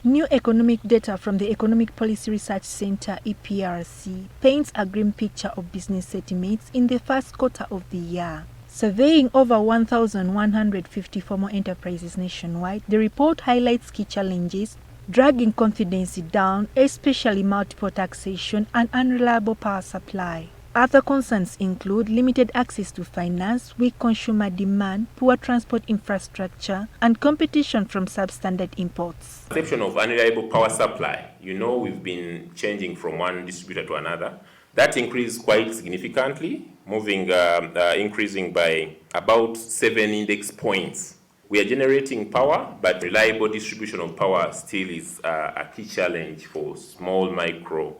New economic data from the Economic Policy Research Center (EFRIS) paints a grim picture of business sentiments in the first quarter of the year. Surveying over 1,150 formal enterprises nationwide, the report highlights key challenges dragging confidence down, especially multiple taxation and unreliable power supply. Other concerns include limited access to finance, weak consumer demand, poor transport infrastructure, and competition from substandard imports. Perception of unreliable power supply. We've been changing from one distributor to another. That increased quite significantly, increasing by about 7 index points. We are generating power, but reliable distribution of power still is a key challenge for small, micro,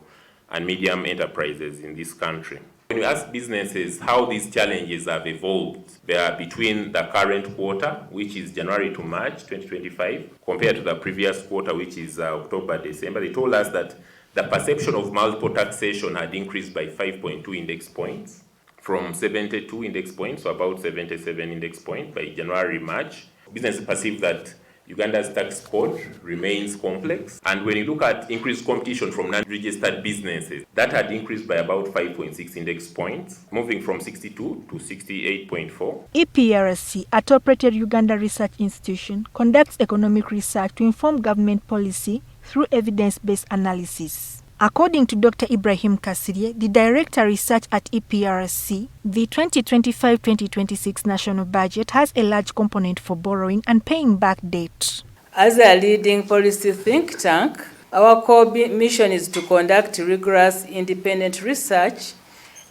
and medium enterprises in this country. When you ask businesses how these challenges have evolved, they are between the current quarter, which is January to March 2025, compared to the previous quarter, which is October, December. They told us that the perception of multiple taxation had increased by 5.2 index points, from 72 index points to about 77 index points by January, March. Businesses perceive that Uganda's tax code remains complex, and when you look at increased competition from non-registered businesses, that had increased by about 5.6 index points, moving from 62 to 68.4. EFRIS, a top-rated Uganda research institution, conducts economic research to inform government policy through evidence-based analysis. According to Dr. Ibrahim Kasirye, the Director Research at EFRIS, the 2025-2026 national budget has a large component for borrowing and paying back debt. As a leading policy think tank, our core mission is to conduct rigorous independent research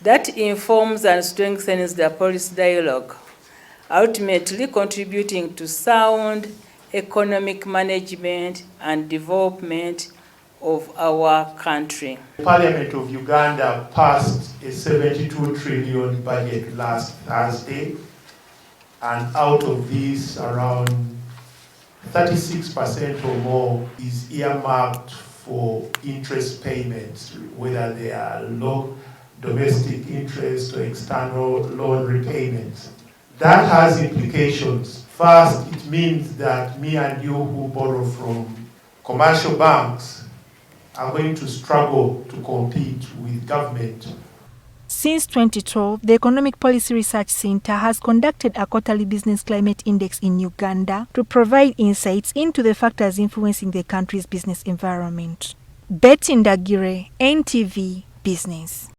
that informs and strengthens the policy dialogue, ultimately contributing to sound economic management and development of our country. Parliament of Uganda passed a 72 trillion budget last Thursday, and out of this, around 36% or more is earmarked for interest payments, whether they are low domestic interest or external loan repayments. That has implications. First, it means that me and you who borrow from commercial banks are going to struggle to compete with government. Since 2012, the Economic Policy Research Center has conducted a quarterly business climate index in Uganda to provide insights into the factors influencing the country's business environment. Ndagire, NTV Business.